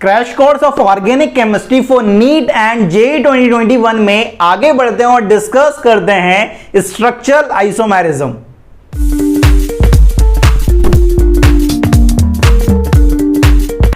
Crash course of organic chemistry for neat and JEE 2021 में आगे बढ़ते हैं और डिस्कस करते हैं स्ट्रक्चरल आइसोमेरिज्म।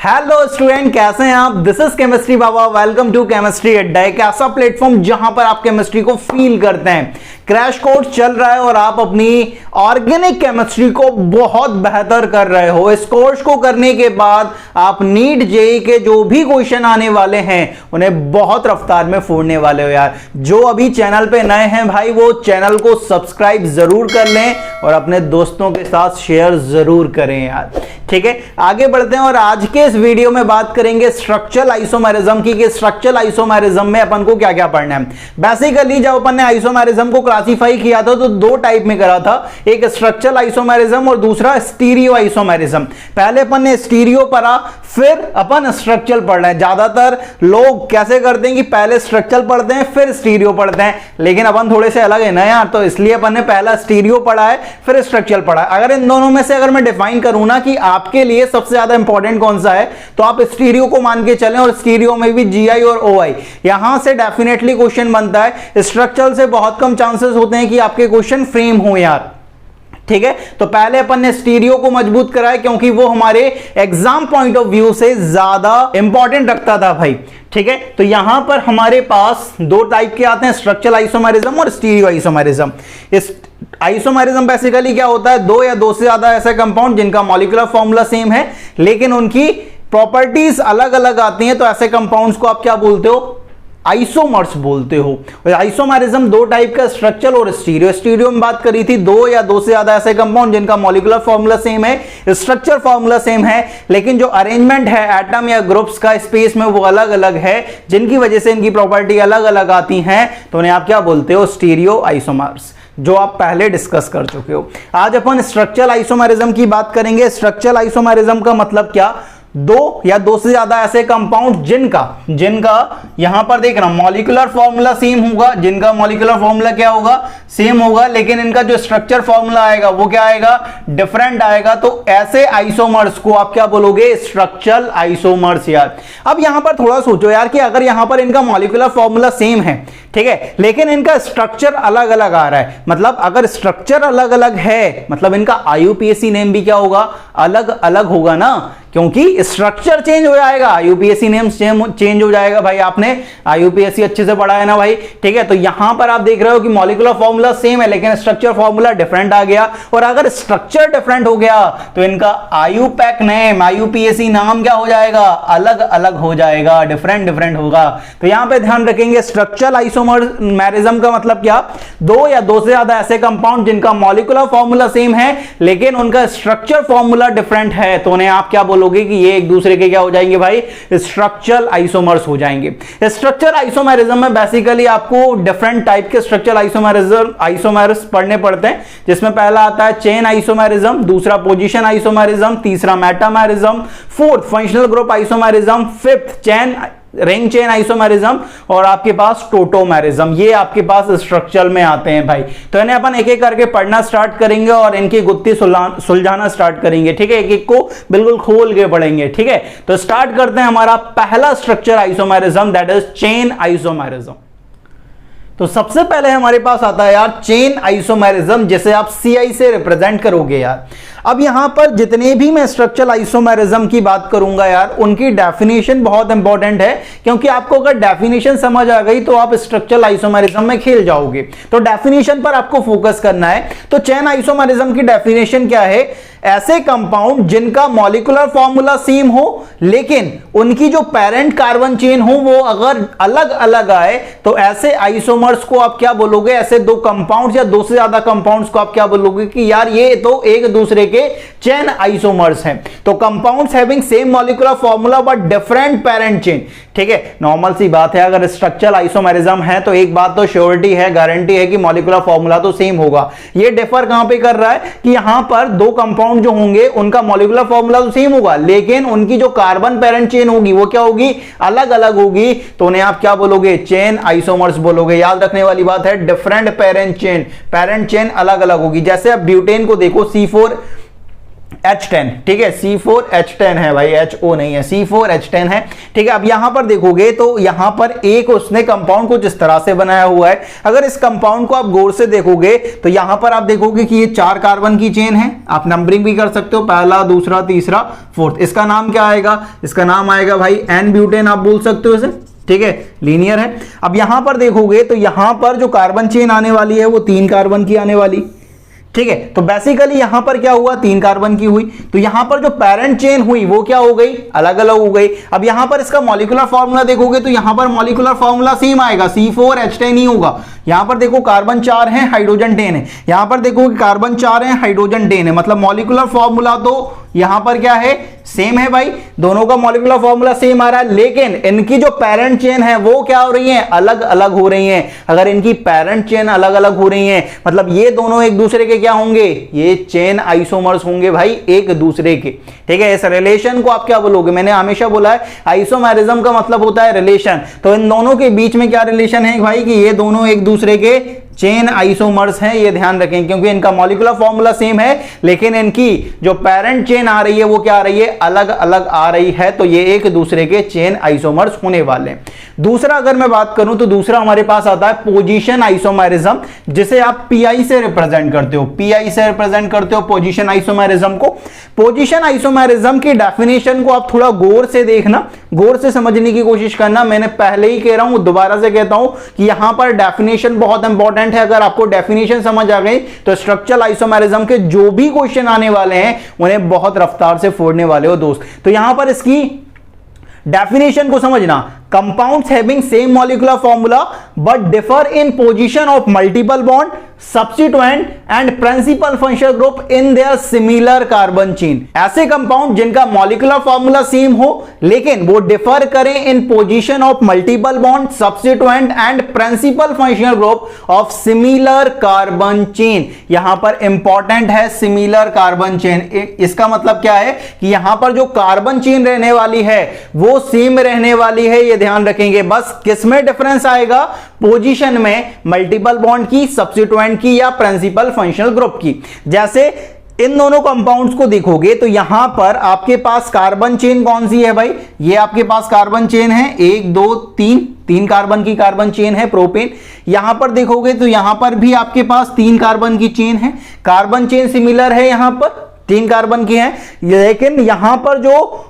हेलो स्टूडेंट, कैसे हैं आप? This is chemistry Baba. Welcome to chemistry Adda, एक ऐसा प्लेटफॉर्म जहां पर आप केमिस्ट्री को फील करते हैं। क्रैश कोर्स चल रहा है और आप अपनी ऑर्गेनिक केमिस्ट्री को बहुत बेहतर कर रहे हो। इस कोर्स को करने के बाद आप नीट जेईई के जो भी क्वेश्चन आने वाले हैं उन्हें बहुत रफ्तार में फोड़ने वाले हो यार। जो अभी चैनल पे नए हैं भाई, वो चैनल को सब्सक्राइब जरूर कर लें और अपने दोस्तों के साथ शेयर जरूर करें यार। ठीक है, आगे बढ़ते हैं और आज के इस वीडियो में बात करेंगे स्ट्रक्चरल आइसोमेरिज्म की कि स्ट्रक्चरल आइसोमेरिज्म में अपन को क्या क्या पढ़ना है। बेसिकली जब अपन ने आइसोमेरिज्म को क्लासिफाई किया था तो दो टाइप में करा था, एक स्ट्रक्चरल आइसोमेरिज्म और दूसरा स्टीरियो आइसोमेरिज्म। पहले अपन ने स्टीरियो पढ़ा, फिर अपन स्ट्रक्चरल पढ़ रहे हैं। ज्यादातर लोग कैसे करते हैं कि पहले स्ट्रक्चरल पढ़ते हैं फिर स्टीरियो पढ़ते हैं, लेकिन अपन थोड़े से अलग है ना यार, तो इसलिए अपन ने पहला स्टीरियो पढ़ा है फिर स्ट्रक्चरल पढ़ा है। अगर इन दोनों में से अगर मैं डिफाइन करूं ना कि आपके लिए सबसे ज्यादा इंपॉर्टेंट कौन सा है, तो आप स्टीरियो को मान के चलें। और स्टीरियो में भी जीआई और ओआई, यहां से डेफिनेटली क्वेश्चन बनता है। स्ट्रक्चरल से बहुत कम चांसेस होते हैं कि आपके क्वेश्चन फ्रेम हो यार। ठीक है, तो पहले अपन ने स्टीरियो को मजबूत कराया क्योंकि वो हमारे एग्जाम पॉइंट ऑफ व्यू से ज्यादा इंपॉर्टेंट रखता था भाई। ठीक है, तो यहां पर हमारे पास दो टाइप के आते हैं, स्ट्रक्चरल आइसोमेरिज्म और स्टीरियो आइसोमेरिज्म। इस आइसोमेरिज्म बेसिकली क्या होता है, दो या दो से ज्यादा ऐसे कंपाउंड जिनका मॉलिक्यूलर फॉर्मूला सेम है लेकिन उनकी प्रॉपर्टीज अलग अलग आती हैं, तो ऐसे कंपाउंड्स को आप क्या बोलते हो, आइसोमर्स बोलते हो। आइसोमेरिज्म दो टाइप का, स्ट्रक्चरल और स्टीरियो। स्टीरियो में बात करी थी दो या दो से ज्यादा ऐसे कंपाउंड जिनका मॉलिक्यूलर फॉर्मूला सेम है, स्ट्रक्चर फॉर्मूला सेम है, लेकिन जो अरेंजमेंट है एटम या ग्रुप्स का स्पेस में वो अलग अलग है, जिनकी वजह से इनकी प्रॉपर्टी अलग अलग आती हैं, तो उन्हें आप क्या बोलते हो, स्टीरियो आइसोमर्स, जो आप पहले डिस्कस कर चुके हो। आज अपन स्ट्रक्चरल आइसोमेरिज्म की बात करेंगे। स्ट्रक्चरल आइसोमेरिज्म का मतलब क्या, दो या दो से ज्यादा ऐसे कंपाउंड जिनका यहां पर देख रहा मॉलिक्यूलर फॉर्मूला सेम होगा, जिनका मॉलिक्यूलर फॉर्मूला क्या होगा, सेम होगा, लेकिन इनका जो स्ट्रक्चर फॉर्मूला आएगा वो क्या आएगा, डिफरेंट आएगा। तो ऐसे आइसोमर्स को आप क्या बोलोगे, स्ट्रक्चरल आइसोमर्स यार। अब यहां पर थोड़ा सोचो यार कि अगर यहां पर इनका मॉलिक्यूलर फॉर्मूला सेम है, ठीक है, लेकिन इनका स्ट्रक्चर अलग अलग आ रहा है, मतलब अगर स्ट्रक्चर अलग अलग है मतलब इनका आईयूपीएसी नेम भी क्या होगा, अलग अलग होगा ना, क्योंकि स्ट्रक्चर चेंज हो जाएगा, आईयूपीएसी नेम चेंज हो जाएगा। भाई आपने आईयूपीएसी अच्छे से पढ़ा है ना भाई, ठीक है। तो यहां पर आप देख रहे हो कि मॉलिक्यूलर फॉर्मूला सेम है लेकिन स्ट्रक्चर फॉर्मूला डिफरेंट आ गया, और अगर स्ट्रक्चर डिफरेंट हो गया तो इनका आईयूपैक नेम, आईयूपीएसी नाम क्या हो जाएगा, अलग अलग हो जाएगा, डिफरेंट होगा। तो यहां पे ध्यान रखेंगे स्ट्रक्चरल आइसोमेरिज्म का मतलब क्या, दो या दो से ज्यादा ऐसे कंपाउंड जिनका मॉलिक्यूलर फॉर्मूला सेम है लेकिन उनका स्ट्रक्चर फॉर्मूला डिफरेंट है, तो उन्हें आप क्या बोलोगे कि ये एक दूसरे के क्या हो जाएंगे भाई, स्ट्रक्चरल आइसोमर्स हो जाएंगे। स्ट्रक्चरल आइसोमेरिज्म में बेसिकली आपको डिफरेंट टाइप के स्ट्रक्चरल आइसोमर्स पढ़ने पड़ते हैं, जिसमें पहला आता है चेन आइसोमेरिज्म, दूसरा पोजीशन आइसोमेरिज्म, तीसरा metamerism, fourth functional group isomerism, fifth chain ring chain isomerism और आपके पास टोटोमेरिज्म। ये आपके पास स्ट्रक्चरल में आते हैं भाई। तो इन्हें अपन एक एक करके पढ़ना स्टार्ट करेंगे और इनकी गुत्थी सुलझाना स्टार्ट करेंगे, ठीक है, एक एक को बिल्कुल खोल के पढ़ेंगे, ठीक है। तो स्टार्ट करते हैं हमारा पहला structure isomerism, that is chain isomerism. तो सबसे पहले हमारे पास आता है यार चेन आइसोमेरिज्म, जिसे आप सीआई से रिप्रेजेंट करोगे यार। अब यहां पर जितने भी मैं स्ट्रक्चरल आइसोमेरिज्म की बात करूंगा यार, उनकी डेफिनेशन बहुत इंपॉर्टेंट है, क्योंकि आपको अगर डेफिनेशन समझ आ गई तो आप स्ट्रक्चरल आइसोमेरिज्म में खेल जाओगे। तो डेफिनेशन पर आपको फोकस करना है। तो चेन आइसोमेरिज्म की डेफिनेशन क्या है, ऐसे कंपाउंड जिनका मॉलिक्यूलर फॉर्मूला सेम हो लेकिन उनकी जो पेरेंट कार्बन चेन हो वो अगर अलग अलग आए, तो ऐसे आइसोमर्स को आप क्या बोलोगे, ऐसे दो कंपाउंड्स या दो से ज्यादा कंपाउंड्स को आप क्या बोलोगे कि यार ये तो एक दूसरे के चेन आइसोमर्स हैं। तो compounds having same molecular formula but different parent chain, ठीक है। नॉर्मल सी बात है, अगर स्ट्रक्चरल आइसोमेरिज्म है तो एक बात तो श्योरिटी है, गारंटी है कि मॉलिक्यूलर फॉर्मूला तो सेम होगा। ये डिफर कहां पे कर रहा है कि यहां पर दो कंपाउंड जो होंगे उनका मॉलिक्यूलर फॉर्मूला तो सेम होगा लेकिन उनकी जो कार्बन पेरेंट चेन होगी वो क्या होगी, अलग अलग होगी। तो उन्हें आप क्या बोलोगे, चेन आइसोमर्स बोलोगे। याद रखने वाली बात है, डिफरेंट पेरेंट चेन अलग अलग होगी। जैसे आप ब्यूटेन को देखो, C4 H10, ठीक है, C4H10 है भाई, HO नहीं है, C4H10 है, ठीक है। अब यहां पर देखोगे तो यहां पर एक उसने कंपाउंड कुछ इस तरह से बनाया हुआ है। अगर इस कंपाउंड को आप गौर से देखोगे तो यहां पर आप देखोगे कि ये 4 कार्बन की चेन है। आप नंबरिंग भी कर सकते हो, पहला, दूसरा, तीसरा, फोर्थ। इसका नाम क्या आएगा? इसका नाम आएगा भाई एन ब्यूटेन, आप बोल सकते हो इसे, ठीक है, लीनियर है। अब यहां पर देखोगे तो यहां पर जो कार्बन चेन आने वाली है वो 3 कार्बन की आने वाली, ठीक है। तो बेसिकली यहां पर क्या हुआ, 3 कार्बन की हुई, तो यहां पर जो पेरेंट चेन हुई वो क्या हो गई, अलग अलग हो गई। अब यहां पर इसका मॉलिक्यूलर फार्मूला देखोगे तो यहां पर मॉलिक्यूलर फार्मूला सेम आएगा, C4H10 ही होगा। यहां पर देखो कार्बन 4 है, हाइड्रोजन 10 है, यहां पर देखो कार्बन 4 है, हाइड्रोजन 10 है, मतलब मॉलिक्यूलर फार्मूला तो यहां पर क्या है, सेम है भाई, दोनों का मॉलिक्यूलर फार्मूला सेम आ रहा है, लेकिन इनकी जो पेरेंट चेन है वो क्या हो रही है, अलग अलग हो रही है। अगर इनकी पेरेंट चेन अलग अलग हो रही है मतलब ये दोनों एक दूसरे के क्या होंगे, ये चेन आइसोमर्स होंगे भाई एक दूसरे के, ठीक है। इस रिलेशन को आप क्या बोलोगे, मैंने हमेशा बोला है आइसोमेरिज्म का मतलब होता है रिलेशन। तो इन दोनों के बीच में क्या रिलेशन है भाई, कि ये दोनों एक दूसरे के चेन आइसोमर्स हैं, ये ध्यान रखें, क्योंकि इनका मॉलिक्यूलर फार्मूला सेम है लेकिन इनकी जो पेरेंट चेन आ रही है वो क्या आ रही है, अलग अलग आ रही है। तो ये एक दूसरे के चेन आइसोमर्स होने वाले हैं। दूसरा अगर मैं बात करूं तो दूसरा हमारे पास आता है पोजीशन आइसोमेरिज्म, जिसे आप पीआई से रिप्रेजेंट करते हो, पीआई से रिप्रेजेंट करते हो पोजीशन आइसोमेरिज्म को। पोजीशन आइसोमेरिज्म की डेफिनेशन को आप थोड़ा गौर से देखना, गौर से समझने की कोशिश करना। मैंने पहले ही कह रहा हूं, दोबारा से कहता हूं कि यहां पर डेफिनेशन बहुत इंपॉर्टेंट है। अगर आपको डेफिनेशन समझ आ गई तो स्ट्रक्चरल आइसोमेरिज्म के जो भी क्वेश्चन आने वाले हैं उन्हें बहुत रफ्तार से फोड़ने वाले हो दोस्त। तो यहां पर इसकी डेफिनेशन को समझना, compounds having same molecular formula but differ in position of multiple bond, substituent and principal functional group in their similar carbon chain. ऐसे कंपाउंड जिनका मॉलिक्यूलर फॉर्मूला सेम हो लेकिन वो डिफर करें in position of multiple bond, substituent and principal functional group of similar carbon chain. यहां पर important है similar carbon chain. इसका मतलब क्या है कि यहां पर जो कार्बन चेन रहने वाली है वो सेम रहने वाली है, ये ध्यान रखेंगे। बस किसमें डिफरेंस आएगा, पोजीशन में, मल्टीपल बॉन्ड की, सब्स्टिट्यूएंट की या प्रिंसिपल फंक्शनल ग्रुप की। जैसे इन दोनों कंपाउंड्स को देखोगे तो यहां पर आपके पास कार्बन चेन कौन सी है भाई, ये आपके पास कार्बन चेन है 1 2 3, 3 कार्बन की कार्बन चेन है प्रोपेन। यहां पर देखोगे तो यहां पर भी आपके पास 3 कार्बन की चेन है, कार्बन चेन सिमिलर है, यहां पर 3 कार्बन की है, लेकिन यहां पर जो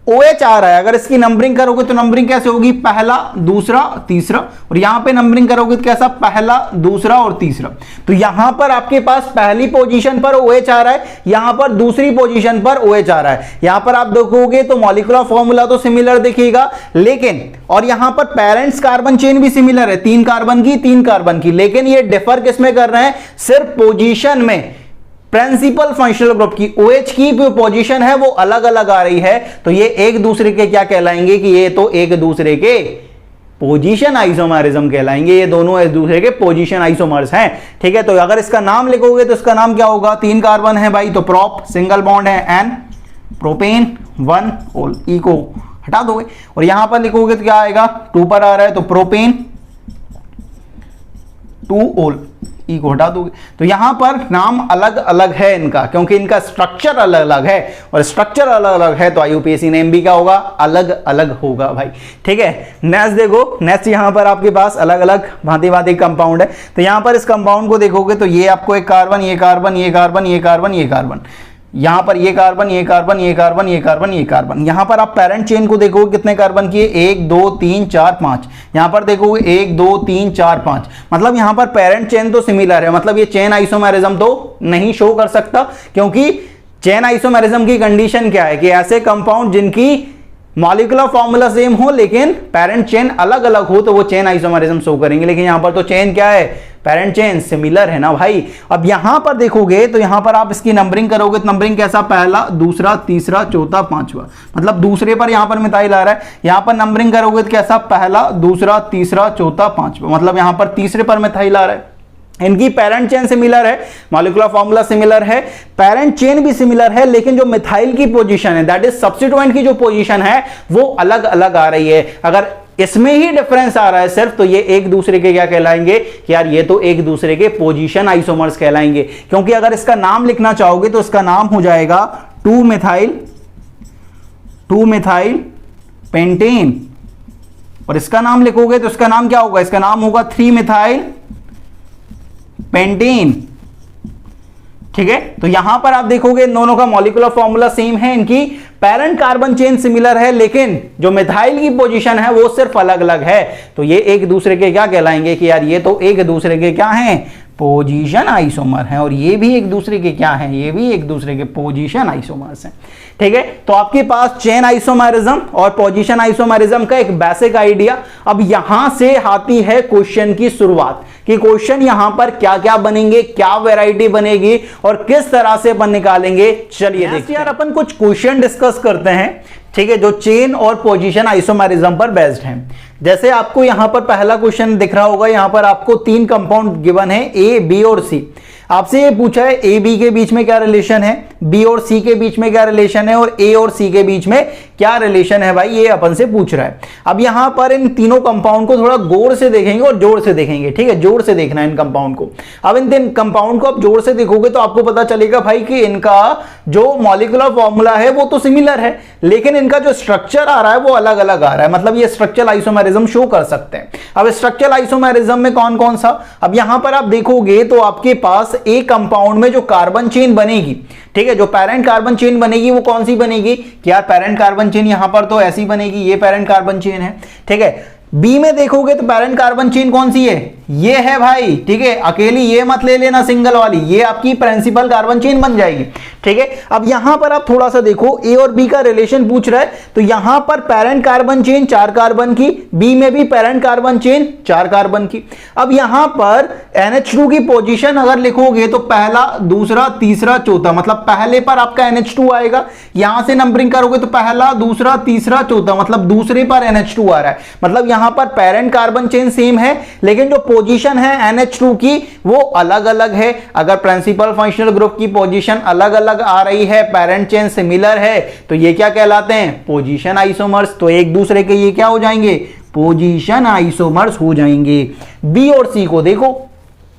OH आ रहा है, अगर इसकी नंबरिंग करोगे तो नंबरिंग कैसे होगी, पहला, दूसरा, तीसरा, और यहां पे नंबरिंग करोगे तो कैसा, पहला, दूसरा और तीसरा। तो यहां पर आपके पास पहली पोजीशन पर OH आ रहा है, यहां पर दूसरी पोजीशन पर OH आ रहा है। यहां पर आप देखोगे तो मॉलिक्यूलर फॉर्मूला तो सिमिलर दिखेगा, लेकिन और यहां पर पेरेंट्स कार्बन चेन भी सिमिलर है, 3 कार्बन की, 3 कार्बन की, लेकिन ये डिफर किसमें कर रहे हैं, सिर्फ पोजीशन में। प्रिंसिपल फंक्शनल ग्रुप की OH की जो पोजीशन है वो अलग अलग आ रही है, तो ये एक दूसरे के क्या कहलाएंगे, कि ये तो एक दूसरे के पोजीशन आइसोमेरिज्म कहलाएंगे। ये दोनों एक दूसरे के पोजीशन आइसोमर्स हैं, ठीक है। तो अगर इसका नाम लिखोगे तो इसका नाम क्या होगा, 3 कार्बन है भाई तो प्रोप, सिंगल बॉन्ड है N, प्रोपेन 1 ओल, E को हटा दोगे, और यहां पर लिखोगे तो क्या आएगा, 2 पर आ रहा है तो प्रोपेन 2 ओल, ई को हटा दोगे। तो यहां पर नाम अलग अलग है इनका, क्योंकि इनका स्ट्रक्चर अलग अलग है, और स्ट्रक्चर अलग अलग है तो IUPAC नेम भी क्या होगा, अलग अलग होगा भाई, ठीक है। नेक्स्ट देखो, नेक्स्ट यहां पर आपके पास अलग अलग भांति भांति कंपाउंड है। तो यहां पर इस कंपाउंड को देखोगे तो ये आपको एक कार्बन, ये कार्बन, ये कार्बन, ये कार्बन, ये कार्बन, यहां पर ये कार्बन, ये कार्बन, ये कार्बन, ये कार्बन, ये कार्बन। यहां पर आप पेरेंट चेन को देखोगे कितने कार्बन की है, 1 2 3 4 5। यहां पर देखोगे 1 2 3 4 5, मतलब यहां पर पेरेंट चेन तो सिमिलर है, मतलब ये चेन आइसोमेरिज्म तो नहीं शो कर सकता, क्योंकि चेन आइसोमेरिज्म की कंडीशन क्या है कि ऐसे कंपाउंड जिनकी मॉलिक्यूलर फॉर्मूला सेम हो लेकिन पेरेंट चेन अलग अलग हो तो वो चेन आइसोमेरिज्म शो करेंगे, लेकिन यहां पर तो चेन क्या है, पेरेंट चेन सिमिलर है ना भाई। अब यहां पर देखोगे तो यहां पर आप इसकी नंबरिंग करोगे तो नंबरिंग कैसा, पहला, दूसरा, तीसरा, चौथा, पांचवा, मतलब दूसरे पर यहां पर मिथाइल आ रहा है। यहां पर नंबरिंग करोगे तो कैसा, पहला, दूसरा, तीसरा, चौथा, पांचवा, मतलब यहां पर तीसरे पर मिथाइल आ रहा है। इनकी पेरेंट चेन सिमिलर है, मॉलिक्यूलर फॉर्मूला सिमिलर है, पेरेंट चेन भी सिमिलर है, लेकिन जो मिथाइल की पोजीशन है, दैट इज सब्स्टिट्यूएंट की जो पोजीशन है वो अलग अलग आ रही है। अगर इसमें ही डिफरेंस आ रहा है सिर्फ, तो ये एक दूसरे के क्या कहलाएंगे कि यार ये तो एक दूसरे के पोजीशन आइसोमर्स कहलाएंगे। क्योंकि अगर इसका नाम लिखना चाहोगे तो इसका नाम हो जाएगा 2 मिथाइल पेंटेन, और इसका नाम लिखोगे तो इसका नाम क्या होगा, इसका नाम होगा 3 मिथाइल पेंटेन। ठीक है, तो यहां पर आप देखोगे इन दोनों का मॉलिक्यूलर फॉर्मूला सेम है, इनकी पैरेंट कार्बन चेन सिमिलर है, लेकिन जो मिथाइल की पोजीशन है वो सिर्फ अलग अलग है। तो ये एक दूसरे के क्या कहलाएंगे कि यार ये तो एक दूसरे के क्या हैं, पोजीशन आइसोमर हैं, और ये भी एक दूसरे के क्या हैं, ये भी एक दूसरे के पोजीशन आइसोमर्स हैं। ठीक है, तो आपके पास चेन आइसोमरिज्म और पोजीशन आइसोमरिज्म का एक बेसिक आइडिया। अब यहां से आती है क्वेश्चन की शुरुआत कि क्वेश्चन यहां पर क्या क्या बनेंगे, क्या वैरायटी बनेगी और किस तरह से अपन निकालेंगे। चलिए देखते हैं यार, अपन कुछ क्वेश्चन डिस्कस करते हैं, ठीक है, जो चेन और पोजीशन आइसोमरिज्म पर बेस्ड हैं। जैसे आपको यहां पर पहला क्वेश्चन दिख रहा होगा, यहां पर आपको 3 कंपाउंड गिवन है, ए, बी और सी। आपसे ये पूछा है ए बी के बीच में क्या रिलेशन है, बी और सी के बीच में क्या रिलेशन है, और ए और सी के बीच में क्या रिलेशन है, भाई ये अपन से पूछ रहा है। अब यहां पर इन तीनों कंपाउंड को थोड़ा गौर से देखेंगे और जोर से देखेंगे। ठीक है, जोर से देखना है इन कंपाउंड को। अब इन तीन कंपाउंड को आप जोर से देखोगे तो आपको पता चलेगा भाई कि इनका जो मॉलिक्यूलर फॉर्मूला है वो तो सिमिलर है, लेकिन इनका जो स्ट्रक्चर आ रहा है वो अलग अलग आ रहा है। मतलब ये स्ट्रक्चरल आइसोमेरिज्म शो कर सकते हैं। अब स्ट्रक्चरल आइसोमेरिज्म में कौन कौन सा, अब यहां पर आप देखोगे तो आपके पास एक कंपाउंड में जो कार्बन चेन बनेगी, ठीक है, जो पेरेंट कार्बन चेन बनेगी वो कौन सी बनेगी कि यार पेरेंट कार्बन चेन यहां पर तो ऐसी बनेगी, ये पेरेंट कार्बन चेन है। ठीक है, बी में देखोगे तो पेरेंट कार्बन चेन कौन सी है, ये है भाई। ठीक है, अकेली ये मत ले लेना सिंगल वाली, ये आपकी प्रिंसिपल कार्बन चेन बन जाएगी। ठीक है, अब यहां पर आप थोड़ा सा देखो, ए और बी का रिलेशन पूछ रहा है, तो यहां पर पेरेंट कार्बन चेन 4 कार्बन की, बी में भी पेरेंट कार्बन चेन 4 कार्बन की। अब यहां पर NH2 की पोजीशन अगर लिखोगे तो पहला, दूसरा, तीसरा, चौथा, मतलब पहले पर आपका NH2 आएगा। यहां से नंबरिंग करोगे तो पहला, दूसरा, तीसरा, चौथा, मतलब दूसरे पर NH2 आ रहा है। मतलब यहां पर पेरेंट कार्बन चेन सेम है, लेकिन जो पोजीशन है NH2 की वो अलग अलग है। अगर प्रिंसिपल फंक्शनल ग्रुप की पोजीशन अलग अलग आ रही है, पेरेंट चेन सिमिलर है, तो ये क्या कहलाते हैं, पोजीशन आइसोमर्स। तो एक दूसरे के ये क्या हो जाएंगे, पोजीशन आइसोमर्स हो जाएंगे। बी और सी को देखो,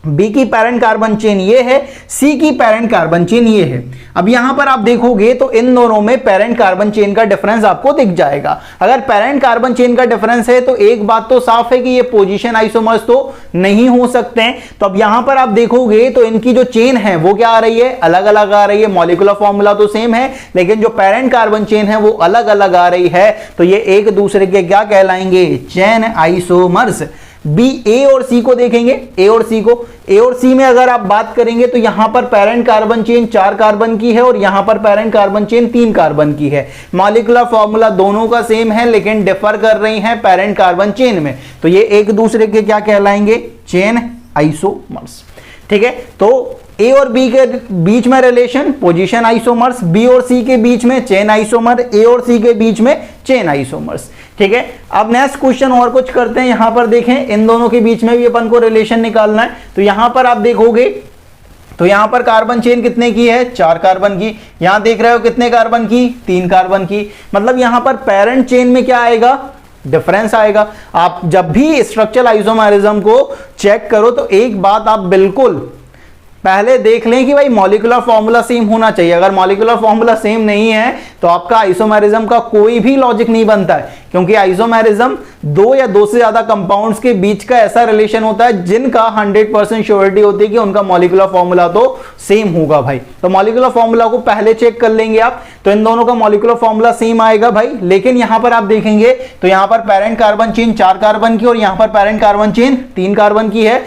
बी की पेरेंट कार्बन चेन ये है, सी की पेरेंट कार्बन चेन ये है। अब यहां पर आप देखोगे तो इन दोनों में पेरेंट कार्बन चेन का डिफरेंस आपको दिख जाएगा। अगर पेरेंट कार्बन चेन का डिफरेंस है तो एक बात तो साफ है कि ये पोजीशन आइसोमर्स तो नहीं हो सकते हैं। तो अब यहां पर आप देखोगे तो इनकी जो चेन है वो क्या आ रही है, अलग अलग आ रही है। मॉलिक्यूलर फॉर्मूला तो सेम है, लेकिन जो पेरेंट कार्बन चेन है वो अलग अलग आ रही है। तो ये एक दूसरे के क्या कहलाएंगे, चेन आइसोमर्स। बी, ए और सी को देखेंगे, ए और सी को, ए और सी में अगर आप बात करेंगे तो यहां पर पेरेंट कार्बन चेन 4 कार्बन की है और यहां पर पेरेंट कार्बन चेन 3 कार्बन की है। मॉलिक्यूलर फॉर्मूला दोनों का सेम है, लेकिन डिफर कर रही हैं पेरेंट कार्बन चेन में। तो ये एक दूसरे के क्या कहलाएंगे, चेन आइसोमर्स। ठीक है, तो ए और बी के बीच में रिलेशन पोजीशन आइसोमर्स, बी और सी के बीच में चेन आइसोमर, ए और सी के बीच में चेन आइसोमर्स। ठीक है, अब नेक्स्ट क्वेश्चन और कुछ करते हैं। यहां पर देखें, इन दोनों के बीच में भी अपन को रिलेशन निकालना है। तो यहां पर आप देखोगे तो यहां पर कार्बन चेन कितने की है, 4 कार्बन की। यहां देख रहे हो कितने कार्बन की, 3 कार्बन की। मतलब यहां पर पेरेंट चेन में क्या आएगा, डिफरेंस आएगा। आप जब भी स्ट्रक्चरल आइसोमेरिज्म को चेक करो तो एक बात आप बिल्कुल पहले देख लें कि भाई मॉलिक्यूलर फॉर्मूला सेम होना चाहिए। अगर मॉलिक्यूलर फॉर्मूला सेम नहीं है तो आपका आइसोमेरिज्म का कोई भी लॉजिक नहीं बनता है, क्योंकि आइसोमेरिज्म 2 या 2 से ज्यादा कंपाउंड्स के बीच का ऐसा रिलेशन होता है जिनका 100% श्योरिटी होती है कि उनका मॉलिक्यूलर फॉर्मूला तो सेम होगा भाई। तो मॉलिक्यूलर फॉर्मूला को पहले चेक कर लेंगे आप, तो इन दोनों का मॉलिक्यूलर फॉर्मूला सेम आएगा भाई। लेकिन यहां पर आप देखेंगे तो यहां पर पेरेंट कार्बन चेन 4 कार्बन की और यहां पर पेरेंट कार्बन चेन 3 कार्बन की है,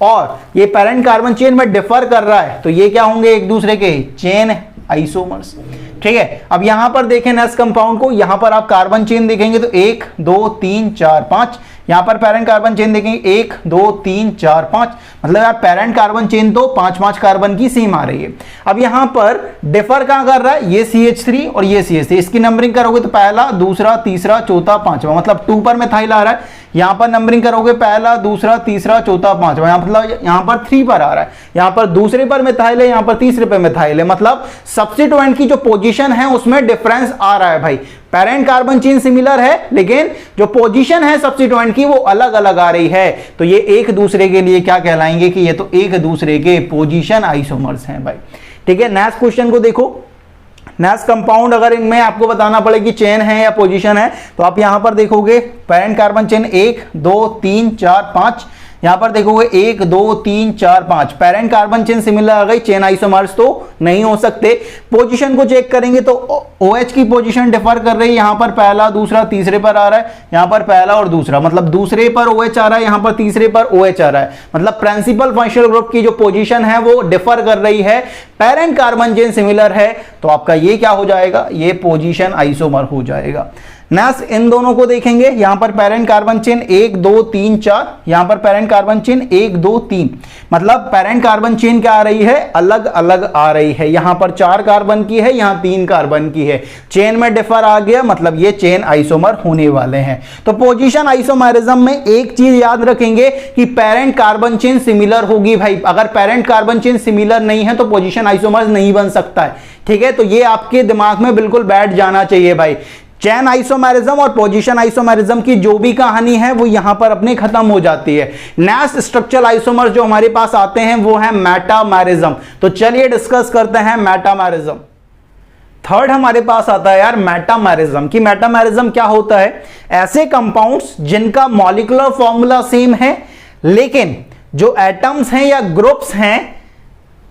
और ये पेरेंट कार्बन चेन में डिफर कर रहा है। तो ये क्या होंगे, एक दूसरे के चेन आइसोमर्स। ठीक है, अब यहां पर देखें नेक्स्ट कंपाउंड को, यहां पर आप कार्बन चेन देखेंगे तो 1 2 3 4 5, यहां पर पेरेंट कार्बन चेन देखेंगे 1 2 3 4 5, मतलब यार पेरेंट कार्बन चेन तो 5 कार्बन की सेम आ रही है। अब यहां पर डिफर कहां कर रहा है, ये CH3 और ये CH3। इसकी नंबरिंग करोगे तो पहला, दूसरा, तीसरा, चौथा, पांचवा, मतलब 2 पर मिथाइल आ रहा है। यहां पर नंबरिंग करोगे पहला, दूसरा, तीसरा, चौथा, पांचवा, यहां मतलब यहां पर 3 पर आ रहा है। यहां पर दूसरे पर मिथाइल है, यहां पर तीसरे पर मिथाइल है। मतलब सब्स्टिट्यूएंट की जो पोजीशन है उसमें डिफरेंस आ रहा है भाई। पेरेंट कार्बन चेन सिमिलर है लेकिन जो पोजीशन है सब्स्टिट्यूएंट की वो अलग अलग आ रही है, तो ये एक दूसरे के लिए क्या कहलाएंगे कि ये तो एक दूसरे के पोजीशन आइसोमर्स हैं भाई। ठीक है, नेक्स्ट क्वेश्चन को देखो। नेक्स्ट कंपाउंड अगर इनमें आपको बताना पड़े कि चेन है या पोजीशन है तो आप यहां पर देखोगे पेरेंट कार्बन चेन 1 2 3 4 5, यहां पर देखोगे 1 2 3 4 5 पेरेंट कार्बन चेन सिमिलर आ गई, चेन आइसोमर्स तो नहीं हो सकते। पोजीशन को चेक करेंगे तो OH की पोजीशन डिफर कर रही है, यहां पर पहला दूसरा तीसरे पर आ रहा है, यहां पर पहला और दूसरा, मतलब दूसरे पर OH आ रहा है, यहां पर तीसरे पर OH आ रहा है, मतलब प्रिंसिपल फंक्शनल ग्रुप की जो पोजीशन है वो डिफर कर रही है, पेरेंट कार्बन चेन सिमिलर है, तो आपका ये क्या हो जाएगा, ये पोजीशन आइसोमर हो जाएगा। नेक्स्ट इन दोनों को देखेंगे, यहां पर पेरेंट कार्बन चेन 1 2 3 4, यहां पर पेरेंट कार्बन चेन 1 2 3, मतलब पेरेंट कार्बन चेन क्या आ रही है, अलग अलग आ रही है, यहां पर 4 कार्बन की है, यहां 3 कार्बन की है, चेन में डिफर आ गया, मतलब ये चेन आइसोमर होने वाले हैं। तो पोजीशन आइसोमरिज्म में एक चीज याद रखेंगे कि पेरेंट कार्बन चेन सिमिलर होगी भाई, अगर पेरेंट कार्बन चेन सिमिलर नहीं है तो पोजीशन आइसोमर नहीं बन सकता है। ठीक है, तो ये आपके दिमाग में बिल्कुल बैठ जाना चाहिए भाई। चेन आइसोमेरिज्म और पोजीशन आइसोमेरिज्म की जो भी कहानी है वो यहां पर अपने खत्म हो जाती है। नेक्स्ट स्ट्रक्चरल आइसोमर्स जो हमारे पास आते हैं वो है मेटामेरिज्म। तो चलिए डिस्कस करते हैं मेटामेरिज्म। थर्ड हमारे पास आता है यार मेटामेरिज्म। कि मेटामेरिज्म क्या होता है, ऐसे कंपाउंड्स जिनका मॉलिक्यूलर फॉर्मूला सेम है लेकिन जो एटम्स हैं या ग्रुप्स हैं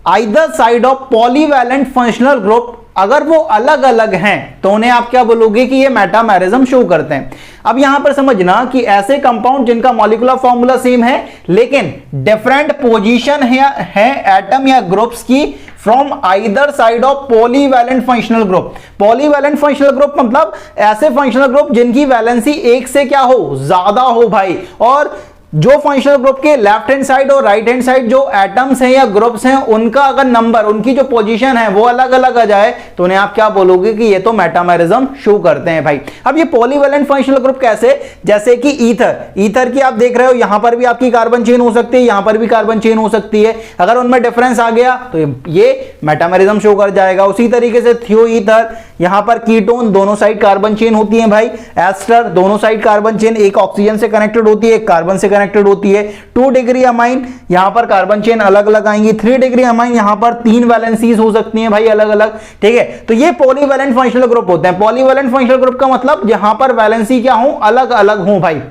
either side of polyvalent functional group अगर वो अलग अलग हैं तो उन्हें आप क्या बोलोगे कि ये मेटामेरिज्म शो करते हैं। अब यहां पर समझना कि ऐसे कंपाउंड जिनका मॉलिक्यूलर फॉर्मूला सेम है लेकिन डिफरेंट पोजीशन है एटम या ग्रुप्स की from either side of polyvalent functional group. Polyvalent functional group मतलब ऐसे फंक्शनल ग्रुप जिनकी वैलेंसी एक से क्या हो, ज्यादा हो भाई, और जो फंक्शनल ग्रुप के लेफ्ट हैंड साइड और राइट हैंड साइड जो एटम्स हैं या ग्रुप्स हैं उनका अगर नंबर, उनकी जो पोजीशन है वो अलग अलग आ जाए तो उन्हें आप क्या बोलोगे कि ये तो मेटामेरिज्म शो करते हैं भाई। अब ये पॉलीवैलेंट फंक्शनल ग्रुप कैसे, जैसे कि ईथर की आप देख रहे हो, यहां पर भी आपकी कार्बन चेन हो सकती है, यहां पर भी कार्बन चेन हो सकती है, अगर उनमें डिफरेंस आ गया तो ये मेटामेरिज्म शो कर जाएगा। उसी तरीके से थियोईथर, यहां पर कीटोन दोनों साइड कार्बन चेन होती है भाई, एस्टर दोनों साइड कार्बन चेन, एक ऑक्सीजन से कनेक्टेड होती है एक कार्बन से कनेक्टेड होती है। 2 डिग्री अमाइन, यहां पर कार्बन चेन अलग अलग आएंगी। 3 डिग्री अमाइन, यहां पर 3 वैलेंसीज हो सकती हैं भाई अलग अलग। ठीक है, तो ये पॉलीवैलेंट फंक्शनल ग्रुप होते हैं। पॉलीवैलेंट फंक्शनल ग्रुप का मतलब यहां पर वैलेंसी क्या हो, अलग अलग हो भाई।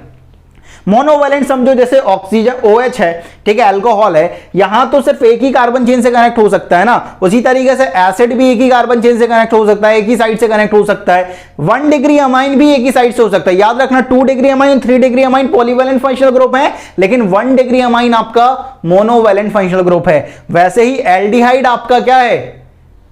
मोनोवैलेंट समझो जैसे ऑक्सीजन OH है, ठीक है, अल्कोहल है, यहां तो सिर्फ एक ही कार्बन चेन से कनेक्ट हो सकता है ना, उसी तरीके से एसिड भी एक ही कार्बन चेन से कनेक्ट हो सकता है, एक ही साइड से कनेक्ट हो सकता है। 1 डिग्री अमाइन भी एक ही साइड से हो सकता है। याद रखना 2 degree amine 3 degree amine polyvalent functional group है लेकिन 1 डिग्री अमाइन आपका मोनोवैलेंट फंक्शनल ग्रुप है। वैसे ही एल्डिहाइड आपका क्या है,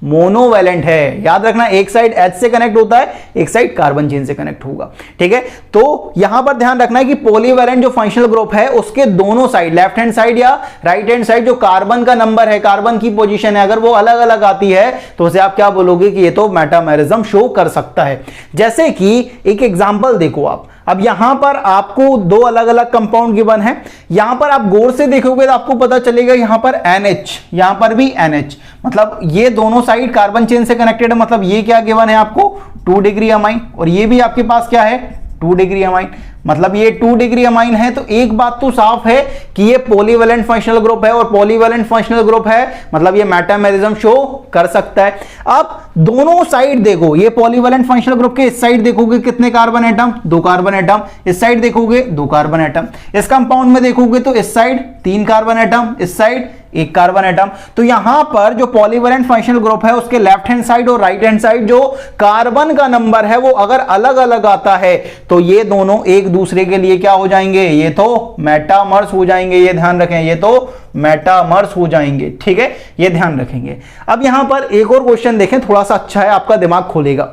मोनोवैलेंट है। याद रखना एक साइड H से कनेक्ट होता है, एक साइड कार्बन चेन से कनेक्ट होगा। ठीक है, तो यहां पर ध्यान रखना है कि पॉलीवैलेंट जो फंक्शनल ग्रुप है उसके दोनों साइड, लेफ्ट हैंड साइड या राइट हैंड साइड, जो कार्बन का नंबर है, कार्बन की पोजीशन है, अगर वो अलग अलग आती है तो उसे आप क्या बोलोगे कि ये तो मेटामेरिज्म शो कर सकता है। जैसे कि एक एग्जांपल देखो आप, अब यहां पर आपको 2 अलग अलग कंपाउंड गिवन है, यहां पर आप गौर से देखोगे तो आपको पता चलेगा यहां पर NH, यहां पर भी NH, मतलब ये दोनों साइड कार्बन चेन से कनेक्टेड है, मतलब ये क्या गिवन है आपको 2 डिग्री अमाइन, और ये भी आपके पास क्या है 2 डिग्री अमाइन, मतलब ये 2 डिग्री अमाइन है। तो एक बात तो साफ है कि ये पॉलीवैलेंट फंक्शनल ग्रुप है, और पॉलीवैलेंट फंक्शनल ग्रुप है मतलब ये मेटामेरिज्म शो कर सकता है। अब दोनों साइड देखो, ये पॉलीवैलेंट फंक्शनल ग्रुप के इस साइड देखोगे कितने कार्बन एटम, 2 कार्बन एटम, इस साइड देखोगे 2 कार्बन एटम, इस कंपाउंड में देखोगे तो इस साइड 3 कार्बन एटम, इस साइड 1 कार्बन एटम। तो यहां पर जो पॉलीवैलेंट फंक्शनल ग्रुप है उसके लेफ्ट हैंड साइड और राइट हैंड साइड जो कार्बन का नंबर है वो अगर अलग अलग आता है तो ये दोनों एक दूसरे के लिए क्या हो जाएंगे, ये तो मेटामर्स हो जाएंगे। ये ध्यान रखें, ये तो मेटामर्स हो जाएंगे। ठीक है, ये ध्यान रखेंगे। अब यहां पर एक और क्वेश्चन देखें, थोड़ा सा अच्छा है, आपका दिमाग खोलेगा।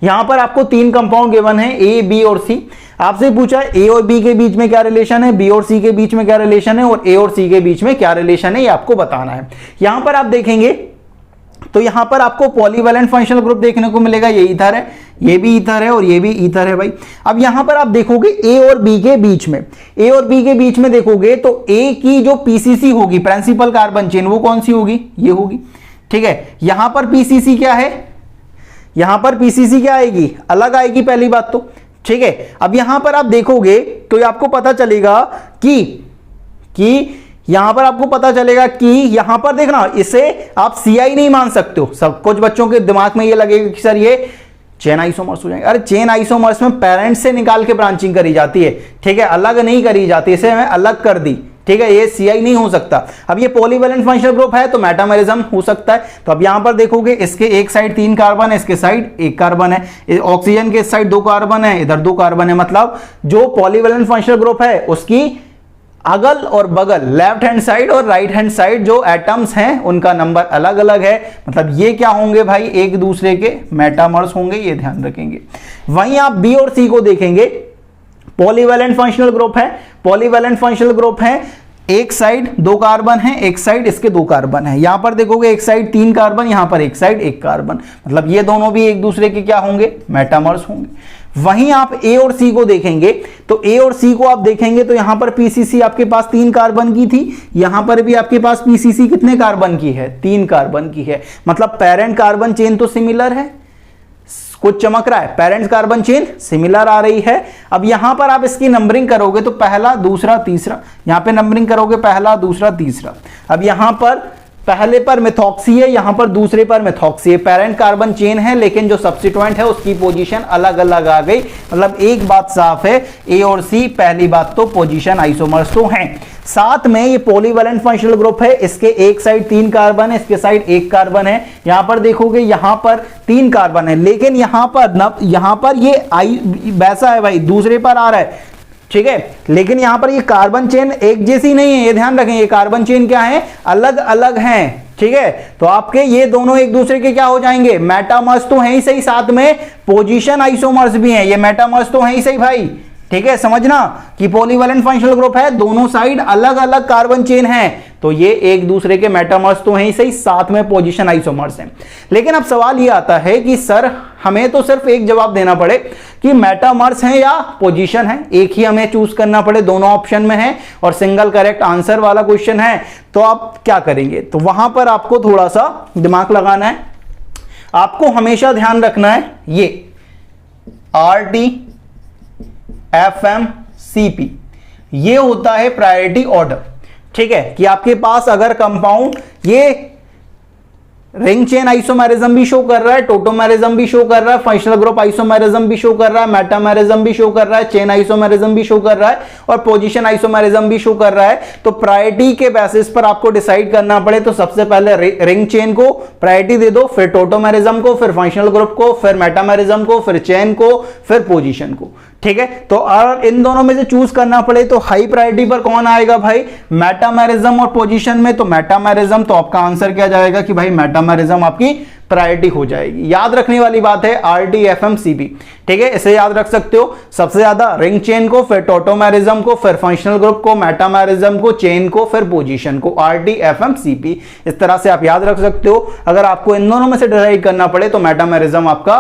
यहां पर आपको 3 कंपाउंड गिवन है A, B और C। आपसे पूछा है A और B के बीच में क्या रिलेशन है, B और C के बीच में क्या रिलेशन है, और A और C के बीच में क्या रिलेशन है, ये आपको बताना है। यहां पर आप देखेंगे तो यहां पर आपको पॉलीवैलेंट फंक्शनल ग्रुप देखने को मिलेगा, ये ईथर है, ये भी ईथर है और ये भी ईथर है भाई। अब यहां पर आप देखोगे A और B के बीच में, A और B के बीच में देखोगे तो A की जो PCC होगी, प्रिंसिपल कार्बन चेन, वो कौन सी होगी, ये होगी। ठीक है, यहां पर PCC क्या है, यहां पर पीसीसी क्या आएगी, अलग आएगी पहली बात तो, ठीक है। अब यहां पर आप देखोगे तो आपको पता चलेगा कि यहां पर आपको पता चलेगा कि यहां पर देखना, इसे आप सीआई नहीं मान सकते हो। सब कुछ बच्चों के दिमाग में ये लगेगा कि सर ये चेन आइसोमर्स हो जाएंगे। अरे चेन आइसोमर्स में पेरेंट्स से निकाल के ब्रांचिंग करी जाती है, ठीक है, अलग नहीं करी जाती, इसे मैं अलग कर दी, ठीक है, ये सीआई नहीं हो सकता। अब ये पॉलीवैलेंट फंक्शनल ग्रुप है तो मेटामेरिज्म हो सकता है। तो अब यहां पर देखोगे इसके एक साइड 3 कार्बन है, इसके साइड 1 कार्बन है, ऑक्सीजन के साइड 2 कार्बन है, इधर 2 कार्बन है। मतलब जो पॉलीवैलेंट फंक्शनल ग्रुप है उसकी अगल और बगल, लेफ्ट हैंड साइड और राइट हैंड साइड जो एटम्स हैं उनका नंबर अलग अलग है। मतलब ये क्या होंगे भाई, एक दूसरे के मेटामर्स होंगे, ये ध्यान रखेंगे। वहीं आप बी और सी को देखेंगे, पॉलीवैलेंट फंक्शनल ग्रुप है, पॉलीवैलेंट फंक्शनल ग्रुप है, एक साइड 2 कार्बन है, एक साइड इसके 2 कार्बन है। यहां पर देखोगे एक साइड 3 कार्बन, यहां पर एक साइड 1 कार्बन, मतलब ये दोनों भी एक दूसरे के क्या होंगे, मेटामर्स होंगे। वहीं आप ए और सी को देखेंगे तो ए और सी को आप देखेंगे तो यहां पर पीसीसी आपके पास 3 कार्बन की थी, यहां पर भी आपके पास पीसीसी कितने कार्बन की है, 3 कार्बन की है। मतलब पेरेंट कार्बन चेन तो सिमिलर है, कुछ चमक रहा है, पेरेंट्स कार्बन चेन सिमिलर आ रही है। अब यहां पर आप इसकी नंबरिंग करोगे तो पहला, दूसरा, तीसरा, यहां पे नंबरिंग करोगे पहला, दूसरा, तीसरा। अब यहां पर पहले पर मिथॉक्सी है, यहां पर दूसरे पर मिथॉक्सी है, पेरेंट कार्बन चेन है लेकिन जो सब्स्टिट्यूएंट है उसकी पोजीशन अलग अलग आ गई। मतलब एक बात साफ है, ए और सी पहली बात तो पोजीशन आइसोमर्स तो हैं। साथ में ये पॉलीवैलेंट फंक्शनल ग्रुप है, इसके एक साइड 3 कार्बन है, इसके साइड 1 कार्बन है। यहां पर देखोगे यहां पर 3 कार्बन है लेकिन यहां पर ये वैसा है भाई, दूसरे पर आ रहा है, ठीक है, लेकिन यहां पर ये कार्बन चेन एक जैसी नहीं है, ये ध्यान रखें, ये कार्बन चेन क्या है, अलग अलग हैं, ठीक है। तो आपके ये दोनों एक दूसरे के क्या हो जाएंगे, मेटामर्स तो हैं ही सही, साथ में पोजीशन आइसोमर्स भी हैं, ये मेटामर्स तो हैं ही सही भाई, ठीक है। समझना कि पॉलीवैलेंट फंक्शनल ग्रुप है, दोनों साइड अलग अलग कार्बन चेन है, तो ये एक दूसरे के मेटामर्स तो हैं ही सही, साथ में पोजीशन आइसोमर्स हैं। लेकिन अब सवाल ये आता है कि सर हमें तो सिर्फ एक जवाब देना पड़े कि मेटामर्स हैं या पोजीशन है, एक ही हमें चूज करना पड़े, दोनों ऑप्शन में है और सिंगल करेक्ट आंसर वाला क्वेश्चन है, तो आप क्या करेंगे। तो वहां पर आपको थोड़ा सा दिमाग लगाना है, आपको हमेशा ध्यान रखना है ये RT FMCP ये होता है प्रायोरिटी ऑर्डर, ठीक है, कि आपके पास अगर कंपाउंड ये रिंग चेन आइसोमेरिज्म भी शो कर रहा है, टोटोमेरिज्म भी शो कर रहा है, फंक्शनल ग्रुप आइसोमेरिज्म भी शो कर रहा है, मेटामेरिज्म भी शो कर रहा है, चेन आइसोमेरिज्म भी शो कर रहा है और पोजीशन आइसोमेरिज्म भी शो कर रहा है। तो प्रायोरिटी के बेसिस पर आपको डिसाइड करना पड़े तो सबसे पहले रिंग चेन को प्रायोरिटी दे दो, फिर टोटोमेरिज्म को, फिर फंक्शनल ग्रुप को, फिर मेटामेरिज्म को, फिर चेन को, फिर पोजीशन को, ठीक है। तो और इन दोनों में से चूज करना पड़े तो हाई प्रायोरिटी पर कौन आएगा भाई, मेटामेरिज्म और पोजीशन में, तो मेटामेरिज्म, तो आपका आंसर क्या जाएगा कि भाई मेटामेरिज्म आपकी प्रायोरिटी हो जाएगी। याद रखने वाली बात है RT FMCP, ठीक है, इसे याद रख सकते हो। सबसे ज्यादा रिंग चेन को, फिर टोटोमेरिज्म को, फिर फंक्शनल ग्रुप को, मेटामेरिज्म को, चेन को, फिर पोजीशन को, RT FMCP, इस तरह से आप याद रख सकते हो। अगर आपको इन दोनों में से डिसाइड करना पड़े तो मेटामेरिज्म आपका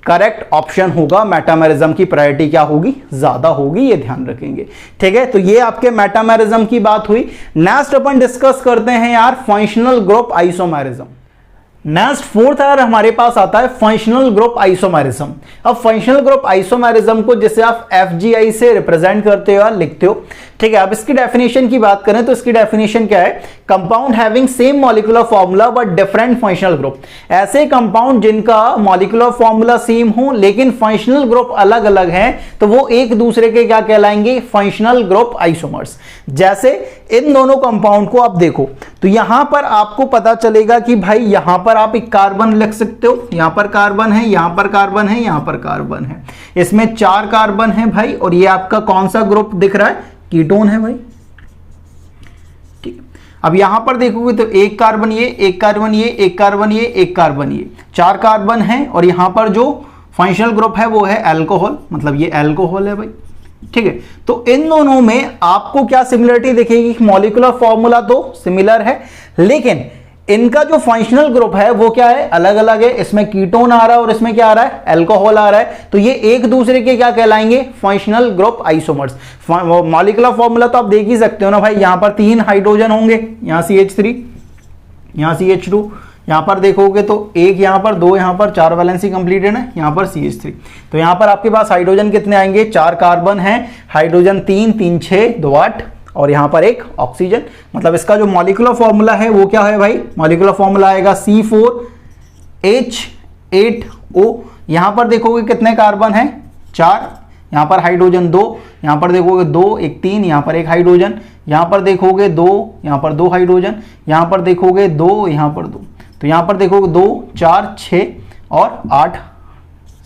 करेक्ट ऑप्शन होगा, मेटामेरिज्म की प्रायोरिटी क्या होगी, ज्यादा होगी, ये ध्यान रखेंगे, ठीक है। तो ये आपके मेटामेरिज्म की बात हुई। नेक्स्ट अपन डिस्कस करते हैं यार functional group isomerism. Next fourth यार हमारे पास आता है फंक्शनल ग्रुप आइसोमेरिज्म। अब फंक्शनल ग्रुप आइसोमेरिज्म को जैसे आप FGI से रिप्रेजेंट करते हो या लिखते हो, ठीक है। अब इसकी डेफिनेशन की बात करें तो इसकी डेफिनेशन क्या है, compound having same molecular formula but different functional group. ऐसे कंपाउंड जिनका मॉलिक्यूलर फॉर्मूला सेम हो लेकिन फंक्शनल ग्रुप अलग अलग हैं तो वो एक दूसरे के क्या कहलाएंगे, फंक्शनल ग्रुप आइसोमर्स। जैसे इन दोनों कंपाउंड को आप देखो तो यहां पर आपको पता चलेगा कि भाई यहां पर आप एक कार्बन लिख सकते हो, यहां पर कार्बन है, यहां पर कार्बन है, यहां पर कार्बन है, इसमें 4 कार्बन है भाई, और ये आपका कौन सा ग्रुप दिख रहा है, कीटोन है भाई, ठीक है। अब यहां पर देखोगे तो एक कार्बन ये, एक कार्बन ये, एक कार्बन ये, एक कार्बन ये, 4 कार्बन है, और यहां पर जो फंक्शनल ग्रुप है वो है अल्कोहल, मतलब ये अल्कोहल है भाई, ठीक है। तो इन दोनों में आपको क्या सिमिलरिटी दिखेगी, मॉलिक्यूलर फॉर्मूला तो सिमिलर है लेकिन इनका जो फंक्शनल ग्रुप है वो क्या है, अलग अलग है। इसमें कीटोन आ रहा है और इसमें क्या आ रहा है, अल्कोहल आ रहा है, तो ये एक दूसरे के क्या कहलाएंगे, functional group isomers. Molecular formula तो आप देख ही सकते हो ना भाई, यहां पर 3 हाइड्रोजन होंगे, यहां CH3, यहां CH2, यहाँ पर देखोगे तो एक यहाँ पर, दो यहाँ पर, 4 वैलेंसी कंप्लीटेड है, यहाँ पर CH3। तो यहाँ पर आपके पास हाइड्रोजन कितने आएंगे, 4 कार्बन है, हाइड्रोजन 3, 3 6 2 8 और यहाँ पर एक ऑक्सीजन। मतलब इसका जो मॉलिक्यूलर फॉर्मूला है वो क्या है भाई, मॉलिक्यूलर फॉर्मूला आएगा C4H8O। यहाँ पर देखोगे कितने कार्बन है, 4, यहाँ पर हाइड्रोजन 2, यहाँ पर देखोगे 2 1 3, यहाँ पर एक हाइड्रोजन, यहाँ पर देखोगे 2, यहाँ पर 2 हाइड्रोजन, यहाँ पर देखोगे 2, यहाँ पर 2, तो यहाँ पर देखोगे 2 4 6 और 8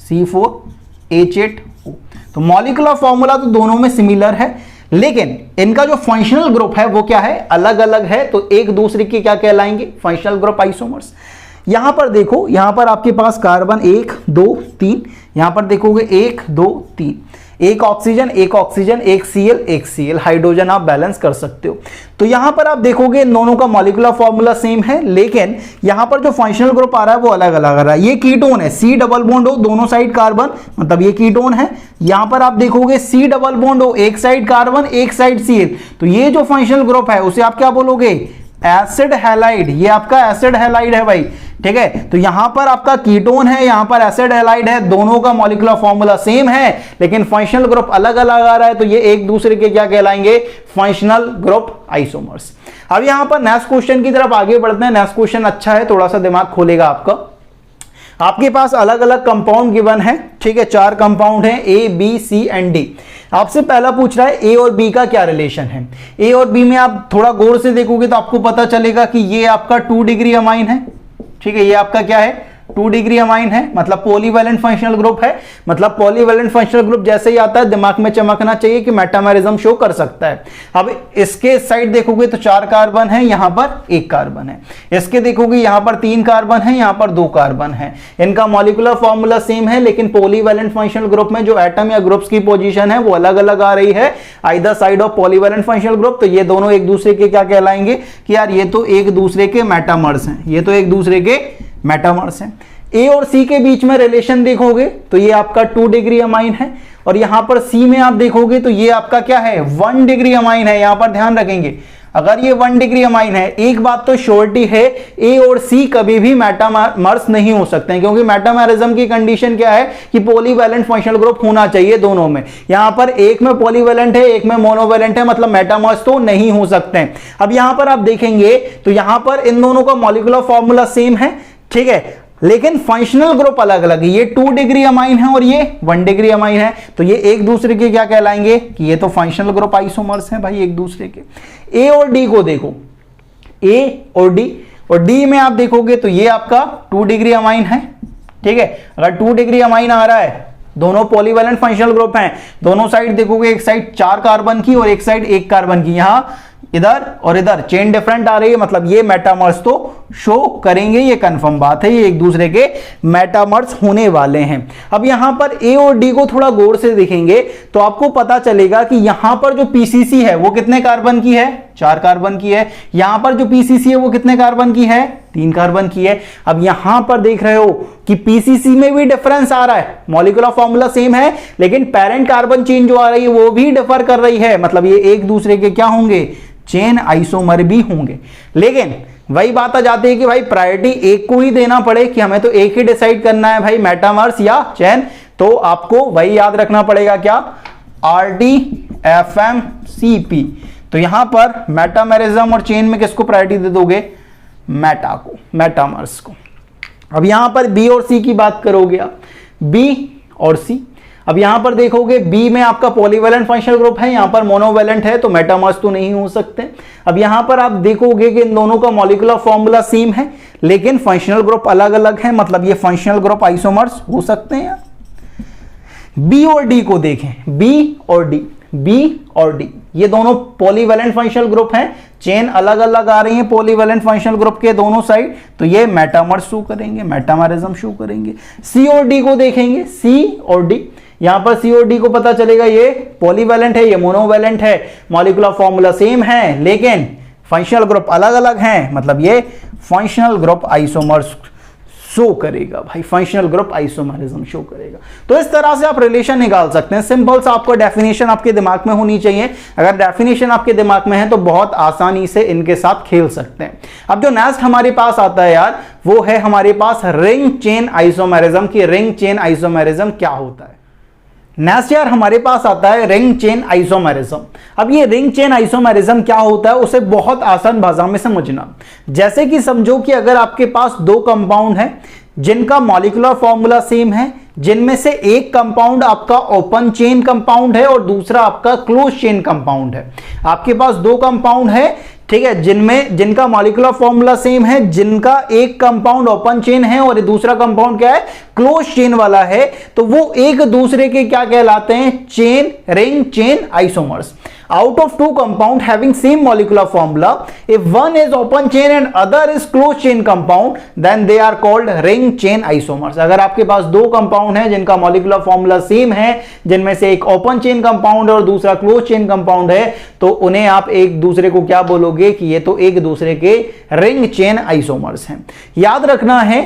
C4H8O। तो मॉलिक्यूलर फॉर्मूला तो दोनों में सिमिलर है, लेकिन इनका जो फंक्शनल ग्रुप है वो क्या है, अलग अलग है। तो एक दूसरे के क्या कहलाएंगे, फंक्शनल ग्रुप आइसोमर्स। यहां पर देखो, यहां पर आपके पास कार्बन 1 2 3, यहां पर देखोगे 1 2 3, एक ऑक्सीजन एक ऑक्सीजन, एक Cl एक Cl, हाइड्रोजन आप बैलेंस कर सकते हो। तो यहां पर आप देखोगे इन दोनों का मॉलिक्यूलर फॉर्मूला सेम है, लेकिन यहां पर जो फंक्शनल ग्रुप आ रहा है वो अलग अलग आ रहा है। ये कीटोन है, C डबल बॉन्ड हो दोनों साइड कार्बन, मतलब ये कीटोन है। यहां पर आप देखोगे C डबल बॉन्ड हो, एक साइड कार्बन एक साइड Cl, तो ये जो फंक्शनल ग्रुप है उसे आप क्या बोलोगे, एसिड हैलाइड। ये आपका एसिड हैलाइड है भाई, ठीक है। तो यहां पर आपका कीटोन है, यहां पर एसिड हैलाइड है, दोनों का मॉलिक्यूलर फॉर्मूला सेम है, लेकिन फंक्शनल ग्रुप अलग अलग आ रहा है। तो ये एक दूसरे के क्या कहलाएंगे, फंक्शनल ग्रुप आइसोमर्स। अब यहां पर नेक्स्ट क्वेश्चन की तरफ आगे बढ़ते हैं। नेक्स्ट क्वेश्चन अच्छा है, थोड़ा सा दिमाग खोलेगा आपका। आपके पास अलग अलग कंपाउंड गिवन है, ठीक है, 4 कंपाउंड है A B C and D। आपसे पहला पूछ रहा है A और B का क्या रिलेशन है। A और B में आप थोड़ा गौर से देखोगे तो आपको पता चलेगा कि ये आपका 2 डिग्री अमाइन है, ठीक है, ये आपका क्या है, 2 डिग्री अमाइन है, मतलब पॉलीवैलेंट फंक्शनल ग्रुप है। मतलब पॉलीवैलेंट फंक्शनल ग्रुप जैसे ही आता है दिमाग में चमकना चाहिए कि मेटामेरिज्म शो कर सकता है। अब इसके साइड देखोगे तो 4 कार्बन है, यहां पर 1 कार्बन है। इसके देखोगे यहां पर 3 कार्बन है, यहां पर 2 कार्बन है। इनका मॉलिक्यूलर फॉर्मूला सेम है, लेकिन पॉलीवैलेंट फंक्शनल ग्रुप में जो एटम या ग्रुप्स की पोजीशन है वो अलग अलग आ रही है, either side of polyvalent functional group. तो ये दोनों एक दूसरे के क्या कहलाएंगे कि यार ये तो एक दूसरे के मेटामर्स हैं, ये तो एक दूसरे के मेटामर्स हैं। A और C के बीच में रिलेशन देखोगे तो ये आपका 2 डिग्री अमाइन है, और यहां पर C में आप देखोगे तो ये आपका क्या है, 1 डिग्री अमाइन है। यहां पर ध्यान रखेंगे, अगर ये 1 डिग्री अमाइन है, एक बात तो श्योरिटी है, A और C कभी भी मेटामर्स नहीं हो सकते हैं, क्योंकि मेटामेरिज्म की कंडीशन क्या है कि पॉलीवैलेंट फंक्शनल ग्रुप होना चाहिए दोनों में। यहां पर एक में पॉलीवैलेंट है, एक में मोनोवैलेंट है, मतलब मेटामर्स तो नहीं हो सकते हैं। अब यहां पर आप देखेंगे तो यहां पर इन दोनों का मॉलिक्यूलर फॉर्मूला सेम है, ठीक है, लेकिन फंक्शनल ग्रुप अलग अलग है। ये 2 डिग्री अमाइन है और ये 1 डिग्री अमाइन है, तो ये एक दूसरे के क्या कहलाएंगे कि ये तो फंक्शनल ग्रुप आइसोमर्स हैं भाई एक दूसरे के। A और D को देखो, A और D, और D में आप देखोगे तो ये आपका 2 डिग्री अमाइन है, ठीक है। अगर 2 डिग्री अमाइन आ रहा है, दोनों पॉलीवैलेंट फंक्शनल ग्रुप हैं, दोनों साइड देखोगे, एक साइड 4 कार्बन की और एक साइड 1 कार्बन की, यहां इधर और इधर चेन डिफरेंट आ रही है, मतलब ये मेटामर्स तो शो करेंगे, ये कंफर्म बात है, ये एक दूसरे के मेटामर्स होने वाले हैं। अब यहां पर A और D को थोड़ा गौर से देखेंगे तो आपको पता चलेगा कि यहां पर जो PCC है वो कितने कार्बन की है, 4 कार्बन की है। यहां पर जो PCC है वो कितने कार्बन की है, 3 कार्बन की है। अब यहां पर देख रहे हो कि PCC में भी डिफरेंस आ रहा है, मॉलिक्यूलर फॉर्मूला सेम है, लेकिन पेरेंट कार्बन चेन जो आ रही है वो भी डिफर कर रही है, मतलब ये एक दूसरे के क्या होंगे, चेन आइसोमर भी होंगे। लेकिन वही बात आ जाती है कि भाई प्रायोरिटी एक को ही देना पड़े कि हमें तो एक ही डिसाइड करना है भाई, मेटामर्स या चेन, तो आपको वही याद रखना पड़ेगा क्या, RDFMCP। तो यहां पर मेटामेरिज्म और चेन में किसको प्रायोरिटी दे दोगे, मेटा को, मेटामर्स को। अब यहां पर B और C की बात करोगे आप, B और C। अब यहां पर देखोगे B में आपका पॉलीवैलेंट फंक्शनल ग्रुप है, यहां पर मोनोवैलेंट है, तो मेटामर्स तो नहीं हो सकते। अब यहां पर आप देखोगे कि इन दोनों का मॉलिक्यूलर फॉर्मूला सेम है, लेकिन फंक्शनल ग्रुप अलग अलग है, मतलब ये फंक्शनल ग्रुप आइसोमर्स हो सकते हैं। B और D को देखें, B और D, B और D ये दोनों पॉलीवैलेंट फंक्शनल ग्रुप हैं, चेन अलग अलग आ रही है पॉलीवैलेंट फंक्शनल ग्रुप के दोनों साइड, तो ये मेटामर्स शो करेंगे, मेटामेरिज्म शो करेंगे। C और D को देखेंगे, C और D, यहां पर C और D को पता चलेगा ये पॉलीवैलेंट है, ये मोनोवैलेंट है, मॉलिक्यूलर फॉर्मूला सेम है, लेकिन फंक्शनल ग्रुप अलग अलग हैं, मतलब ये फंक्शनल ग्रुप आइसोमर्स शो करेगा भाई, फंक्शनल ग्रुप आइसोमेरिज्म शो करेगा। तो इस तरह से आप रिलेशन निकाल सकते हैं। सिंपल सा आपको डेफिनेशन आपके दिमाग में होनी चाहिए। अगर डेफिनेशन आपके दिमाग में है तो बहुत आसानी से इनके साथ खेल सकते हैं। अब जो नेक्स्ट हमारे पास आता है यार, वो है हमारे पास रिंग चेन आइसोमेरिज्म की। रिंग चेन आइसोमेरिज्म क्या होता है? नेक्स्ट यार हमारे पास आता है रिंग चेन आइसोमेरिज्म। अब ये रिंग चेन आइसोमेरिज्म क्या होता है उसे बहुत आसान भाषा में समझना। जैसे कि समझो कि अगर आपके पास दो कंपाउंड है जिनका मॉलिक्यूलर फॉर्मूला सेम है, जिनमें से एक कंपाउंड आपका ओपन चेन कंपाउंड है और दूसरा आपका क्लोज चेन कंपाउंड है। आपके पास दो कंपाउंड है, ठीक है, जिनका मॉलिक्यूलर फॉर्मूला सेम है, जिनका एक कंपाउंड ओपन चेन है और दूसरा कंपाउंड क्या है, क्लोज चेन वाला है। तो वो एक दूसरे के क्या कहलाते हैं? Chain, ring chain isomers. Out of two compound having same molecular formula, if one is open chain and other is closed chain compound, then they are called ring chain isomers। अगर आपके पास दो कंपाउंड हैं जिनका molecular formula same है, जिनमें से एक open chain compound है और दूसरा क्लोज चेन कंपाउंड है, तो उन्हें आप एक दूसरे को क्या बोलोगे कि ये तो एक दूसरे के रिंग चेन आइसोमर्स हैं। याद रखना है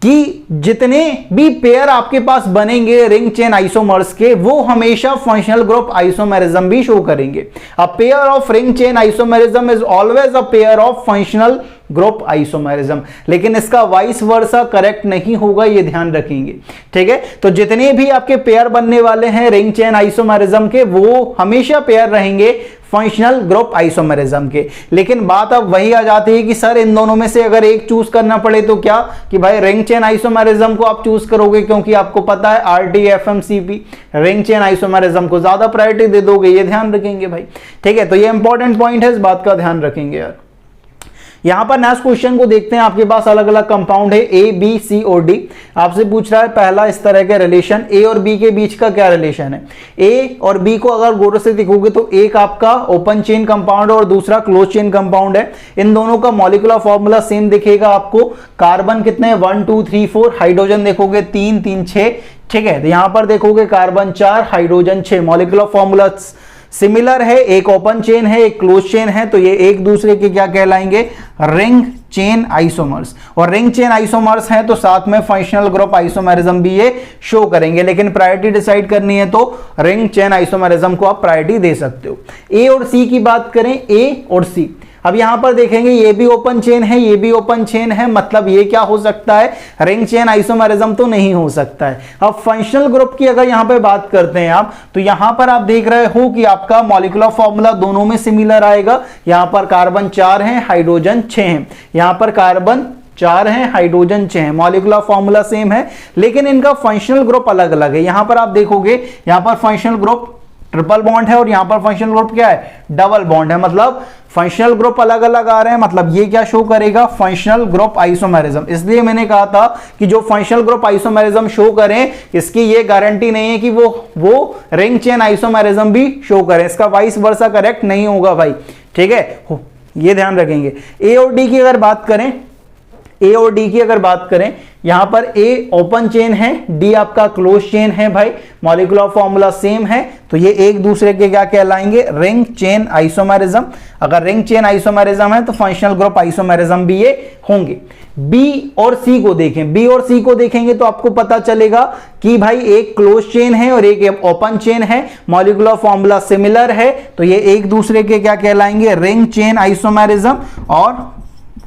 कि जितने भी पेयर आपके पास बनेंगे रिंग चेन आइसोमर्स के, वो हमेशा फंक्शनल ग्रुप आइसोमेरिज्म भी शो करेंगे। A pair of ring chain isomerism is always a pair of functional group isomerism. लेकिन इसका वाइस वर्सा करेक्ट नहीं होगा, ये ध्यान रखेंगे, ठीक है। तो जितने भी आपके पेयर बनने वाले हैं रिंग चेन आइसोमेरिज्म के, वो हमेशा पेयर रहेंगे फंक्शनल ग्रुप आइसोमेरिज्म के। लेकिन बात अब वही आ जाती है कि सर इन दोनों में से अगर एक चूज करना पड़े तो क्या, कि भाई रिंग चेन आइसोमेरिज्म को आप चूज करोगे क्योंकि आपको पता है RTFMCP रिंग चेन आइसोमेरिज्म को ज्यादा प्रायोरिटी दे दोगे, ये ध्यान रखेंगे भाई, ठीक है। तो ये इंपॉर्टेंट पॉइंट है, इस बात का ध्यान रखेंगे यार। यहां पर नेक्स्ट क्वेश्चन को देखते हैं। आपके पास अलग अलग कंपाउंड है A, B, C और D। आपसे पूछ रहा है पहला इस तरह के रिलेशन, A और B के बीच का क्या रिलेशन है। A और B को अगर गौर से देखोगे तो एक आपका ओपन चेन कंपाउंड और दूसरा क्लोज चेन कंपाउंड है। इन दोनों का मॉलिक्यूलर फॉर्मूला सेम दिखेगा आपको। कार्बन कितने, 1 2 3 4, हाइड्रोजन देखोगे 3 3 6, ठीक है। तो यहां पर देखोगे carbon 4, hydrogen 6, molecular formula similar है, एक ओपन चेन है, एक क्लोज चेन है, तो ये एक दूसरे के क्या कहलाएंगे, रिंग चेन आइसोमर्स। और रिंग चेन आइसोमर्स हैं तो साथ में फंक्शनल ग्रुप आइसोमेरिज्म भी ये शो करेंगे। लेकिन प्रायोरिटी डिसाइड करनी है तो रिंग चेन आइसोमेरिज्म को आप प्रायोरिटी दे सकते हो। ए और सी की बात करें, ए और सी, अब यहां पर देखेंगे ये भी ओपन चेन है, ये भी ओपन चेन है, मतलब ये क्या हो सकता है, रिंग चेन आइसोमेरिज्म तो नहीं हो सकता है। अब फंक्शनल ग्रुप की अगर यहां पे बात करते हैं आप, तो यहां पर आप देख रहे हो कि आपका मॉलिक्यूलर फॉर्मूला दोनों में सिमिलर आएगा। यहां पर कार्बन 4 है, हाइड्रोजन 6 है, यहां पर कार्बन 4 है, हाइड्रोजन 6 है, मॉलिक्यूलर फॉर्मूला सेम है, लेकिन इनका फंक्शनल ग्रुप अलग अलग है। यहां पर आप देखोगे यहां पर फंक्शनल ग्रुप ट्रिपल बॉन्ड है और यहां पर फंक्शनल ग्रुप क्या है, डबल बॉन्ड है। मतलब फंक्शनल ग्रुप अलग अलग आ रहे हैं, मतलब ये क्या शो करेगा, फंक्शनल ग्रुप आइसोमेरिज्म। इसलिए मैंने कहा था कि जो फंक्शनल ग्रुप आइसोमेरिज्म शो करें, इसकी ये गारंटी नहीं है कि वो रिंग चेन आइसोमेरिज्म भी शो करें। इसका वाइस वर्सा करेक्ट नहीं होगा भाई, ठीक है, ये ध्यान रखेंगे। ए और डी की अगर बात करें, ए और डी की अगर बात करें, यहां पर ए ओपन चेन है, डी आपका क्लोज चेन है भाई, मॉलिक्यूलर फॉर्मूला सेम है, तो ये एक दूसरे के क्या कहलाएंगे, रिंग चेन आइसोमेरिज्म। अगर रिंग चेन आइसोमेरिज्म है तो फंक्शनल ग्रुप आइसोमेरिज्म भी ये होंगे। बी और सी को देखें, बी और सी को देखेंगे तो आपको पता चलेगा कि भाई एक क्लोज चेन है और एक ओपन चेन है, मॉलिक्यूलर फॉर्मूला सिमिलर है, तो ये एक दूसरे के क्या कहलाएंगे, रिंग चेन आइसोमेरिज्म और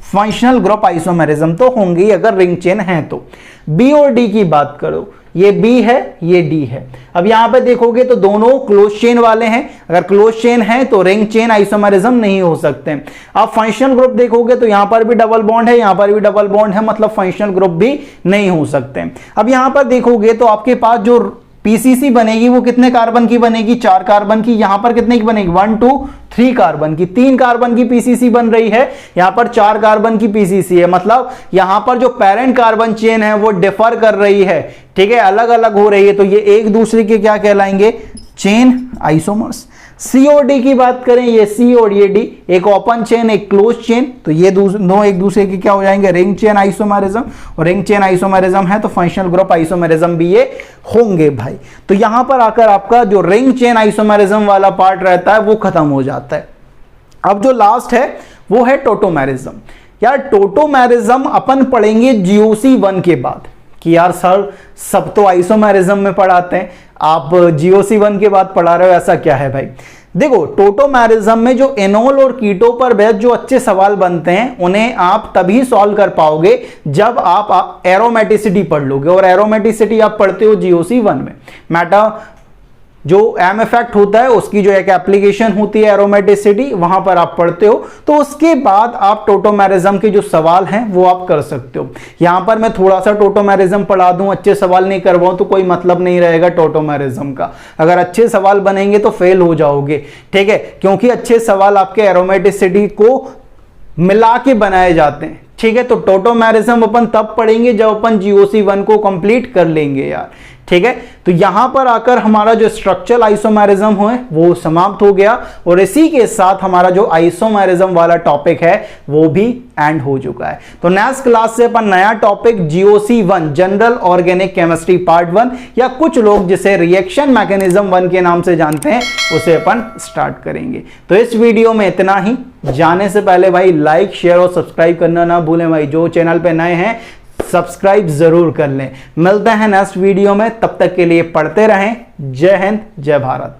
फंक्शनल ग्रुप आइसोमेरिज्म तो होंगे अगर रिंग चेन है तो। बी और डी की बात करो, ये बी है, ये डी है। अब यहां पे देखोगे तो दोनों क्लोज चेन वाले हैं, अगर क्लोज चेन है तो रिंग चेन आइसोमेरिज्म नहीं हो सकते। अब फंक्शनल ग्रुप देखोगे तो यहां पर भी डबल बॉन्ड है, यहां पर भी डबल बॉन्ड है, मतलब फंक्शनल ग्रुप भी नहीं हो सकते। अब यहां पर देखोगे तो आपके पास जो पीसीसी बनेगी वो कितने कार्बन की बनेगी, 4 कार्बन की। यहां पर कितने की बनेगी, 1 2 3 कार्बन की, 3 कार्बन की पीसीसी बन रही है, यहां पर 4 कार्बन की पीसीसी है। मतलब यहां पर जो पेरेंट कार्बन चेन है वो डिफर कर रही है, ठीक है, अलग अलग हो रही है, तो ये एक दूसरे के क्या कहलाएंगे, चेन आइसोमर्स। सी और डी की बात करें, ये सी और ये डी, एक ओपन चेन एक क्लोज चेन, तो ये दोनों एक दूसरे के क्या हो जाएंगे, रिंग चेन आइसोमेरिज्म। और रिंग चेन आइसोमेरिज्म है तो फंक्शनल ग्रुप आइसोमेरिज्म भी ये होंगे भाई। तो यहां पर आकर आपका जो रिंग चेन आइसोमेरिज्म वाला पार्ट रहता है वो खत्म हो जाता है। अब जो लास्ट है वो है टोटोमेरिज्म। यार टोटोमेरिज्म अपन पढ़ेंगे GOC1 के बाद कि यार सर सब तो आइसोमेरिज्म में पढ़ाते हैं, आप GOC1 के बाद पढ़ा रहे हो, ऐसा क्या है भाई? देखो टोटोमेरिज्म में जो एनोल और कीटो पर बेस्ड जो अच्छे सवाल बनते हैं उन्हें आप तभी सॉल्व कर पाओगे जब आप एरोमेटिसिटी पढ़ लोगे, और एरोमेटिसिटी आप पढ़ते हो GOC1 में। मेटा जो एम इफेक्ट होता है उसकी जो एक एप्लीकेशन होती है एरोमेटिसिटी, वहां पर आप पढ़ते हो, तो उसके बाद आप टोटोमेरिज्म के जो सवाल हैं वो आप कर सकते हो। यहां पर मैं थोड़ा सा टोटोमेरिज्म पढ़ा दूं, अच्छे सवाल नहीं करवाऊं तो कोई मतलब नहीं रहेगा टोटोमेरिज्म का। अगर अच्छे सवाल बनेंगे तो फेल हो जाओगे, ठीक है, क्योंकि अच्छे सवाल आपके एरोमेटिसिटी को मिला के बनाए जाते हैं, ठीक है। तो टोटोमेरिज्म अपन तब पढ़ेंगे जब अपन GOC1 को कंप्लीट कर लेंगे यार, ठीक है। तो यहां पर आकर हमारा जो स्ट्रक्चरल आइसोमेरिज्म है वो समाप्त हो गया, और इसी के साथ हमारा जो आइसोमेरिज्म वाला टॉपिक है वो भी एंड हो चुका है। तो नेक्स्ट क्लास से अपन नया topic GOC1 general organic chemistry part 1, या कुछ लोग जिसे रिएक्शन मैकेनिज्म 1 के नाम से जानते हैं, उसे अपन स्टार्ट करेंगे। तो इस वीडियो में इतना ही। जाने से पहले भाई लाइक शेयर और सब्सक्राइब करना ना भूलें भाई, जो चैनल पे नए हैं सब्सक्राइब जरूर कर लें। मिलते हैं नेक्स्ट वीडियो में, तब तक के लिए पढ़ते रहें। जय हिंद, जय भारत।